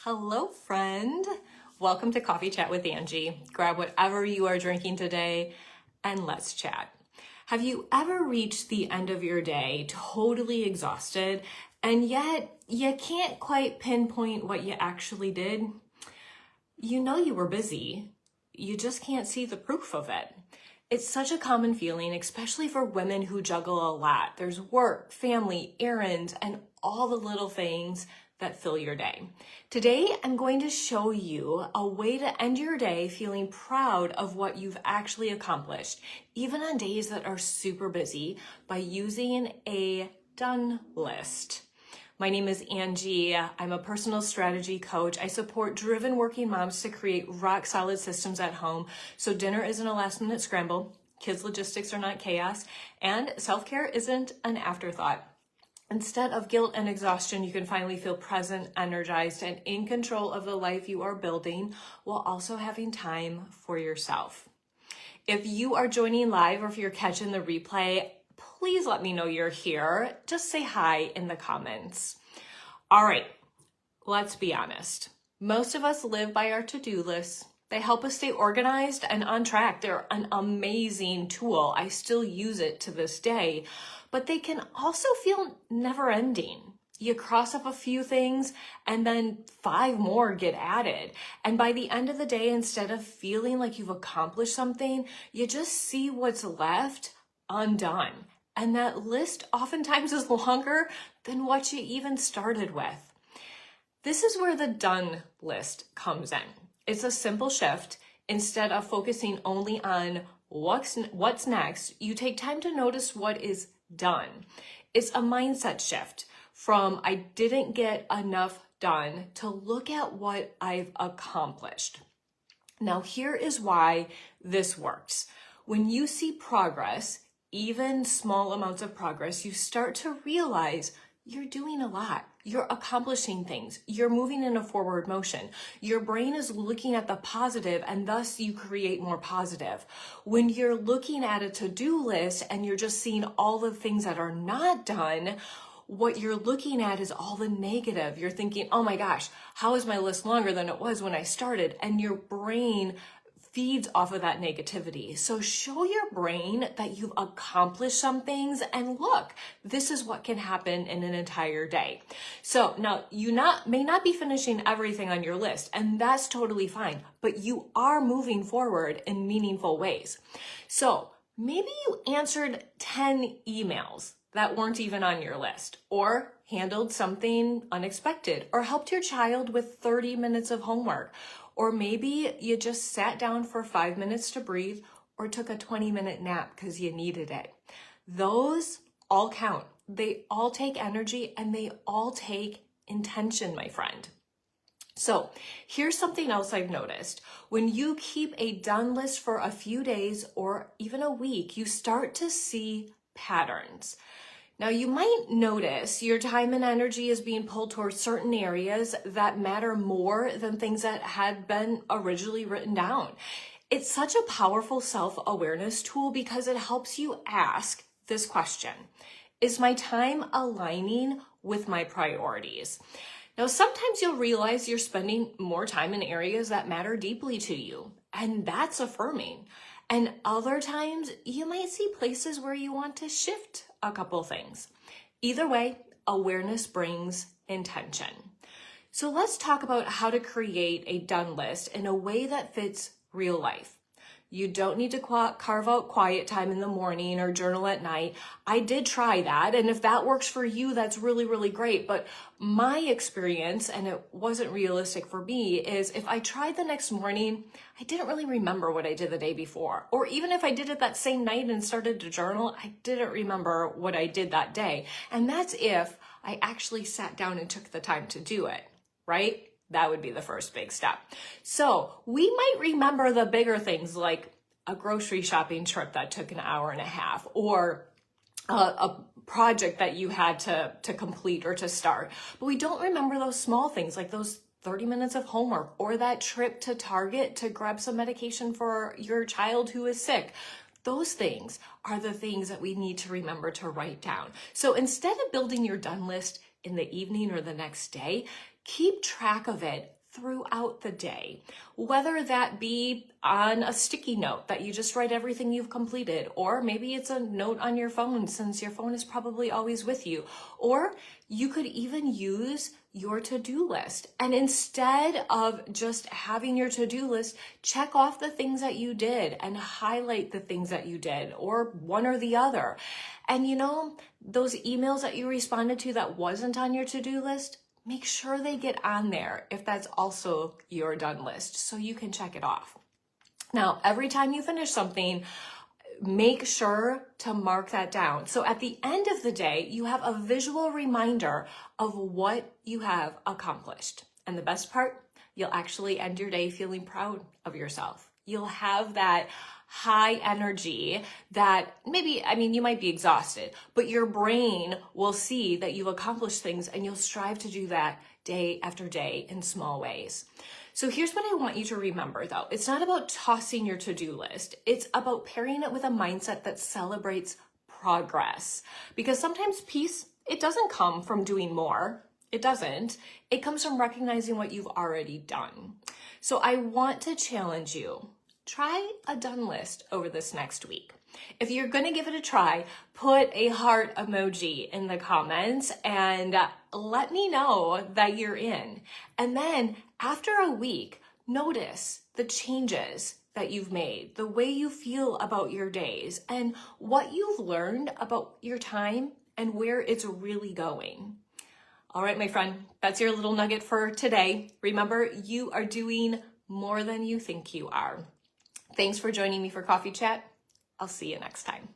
Hello, friend. Welcome to Coffee Chat with Angie. Grab whatever you are drinking today and let's chat. Have you ever reached the end of your day totally exhausted and yet you can't quite pinpoint what you actually did? You know you were busy. You just can't see the proof of it. It's such a common feeling, especially for women who juggle a lot. There's work, family, errands, and all the little things that fill your day. Today, I'm going to show you a way to end your day feeling proud of what you've actually accomplished, even on days that are super busy, by using a done list. My name is Angie. I'm a personal strategy coach. I support driven working moms to create rock solid systems at home so dinner isn't a last minute scramble, kids' logistics are not chaos, and self-care isn't an afterthought. Instead of guilt and exhaustion, you can finally feel present, energized, and in control of the life you are building while also having time for yourself. If you are joining live or if you're catching the replay, please let me know you're here. Just say hi in the comments. All right, let's be honest. Most of us live by our to-do lists. They help us stay organized and on track. They're an amazing tool. I still use it to this day, but they can also feel never-ending. You cross off a few things and then 5 more get added. And by the end of the day, instead of feeling like you've accomplished something, you just see what's left undone. And that list oftentimes is longer than what you even started with. This is where the done list comes in. It's a simple shift. Instead of focusing only on what's next, you take time to notice what is done. It's a mindset shift from I didn't get enough done to look at what I've accomplished. Now, here is why this works. When you see progress, even small amounts of progress, you start to realize you're doing a lot. You're accomplishing things. You're moving in a forward motion. Your brain is looking at the positive and thus you create more positive. When you're looking at a to-do list and you're just seeing all the things that are not done, what you're looking at is all the negative. You're thinking, oh my gosh, how is my list longer than it was when I started? And your brain feeds off of that negativity. So show your brain that you've accomplished some things and look, this is what can happen in an entire day. So now you may not be finishing everything on your list and that's totally fine, but you are moving forward in meaningful ways. So maybe you answered 10 emails that weren't even on your list, or handled something unexpected, or helped your child with 30 minutes of homework, or maybe you just sat down for 5 minutes to breathe or took a 20-minute nap because you needed it. Those all count. They all take energy and they all take intention, my friend. So here's something else I've noticed. When you keep a done list for a few days or even a week, you start to see patterns. Now, you might notice your time and energy is being pulled towards certain areas that matter more than things that had been originally written down. It's such a powerful self-awareness tool because it helps you ask this question: is my time aligning with my priorities? Now, sometimes you'll realize you're spending more time in areas that matter deeply to you, and that's affirming. And other times you might see places where you want to shift a couple things. Either way, awareness brings intention. So let's talk about how to create a done list in a way that fits real life. You don't need to carve out quiet time in the morning or journal at night. I did try that, and if that works for you, that's really, really great. But my experience, and it wasn't realistic for me, is if I tried the next morning, I didn't really remember what I did the day before. Or even if I did it that same night and started to journal, I didn't remember what I did that day. And that's if I actually sat down and took the time to do it, right? That would be the first big step. So we might remember the bigger things like a grocery shopping trip that took an hour and a half, or a project that you had to complete or to start. But we don't remember those small things like those 30 minutes of homework or that trip to Target to grab some medication for your child who is sick. Those things are the things that we need to remember to write down. So instead of building your done list, in the evening or the next day, keep track of it throughout the day, whether that be on a sticky note that you just write everything you've completed, or maybe it's a note on your phone since your phone is probably always with you, or you could even use your to-do list. And instead of just having your to-do list, check off the things that you did and highlight the things that you did, or one or the other. And you know, those emails that you responded to that wasn't on your to-do list, make sure they get on there if that's also your done list so you can check it off. Now, every time you finish something, make sure to mark that down. So at the end of the day, you have a visual reminder of what you have accomplished. And the best part, you'll actually end your day feeling proud of yourself. You'll have that high energy that maybe, you might be exhausted, but your brain will see that you've accomplished things and you'll strive to do that day after day in small ways. So here's what I want you to remember though. It's not about tossing your to-do list. It's about pairing it with a mindset that celebrates progress. Because sometimes peace, it doesn't come from doing more. It doesn't. It comes from recognizing what you've already done. So I want to challenge you. Try a done list over this next week. If you're going to give it a try, put a heart emoji in the comments and let me know that you're in. And then after a week, notice the changes that you've made, the way you feel about your days, and what you've learned about your time and where it's really going. All right, my friend, that's your little nugget for today. Remember, you are doing more than you think you are. Thanks for joining me for Coffee Chat. I'll see you next time.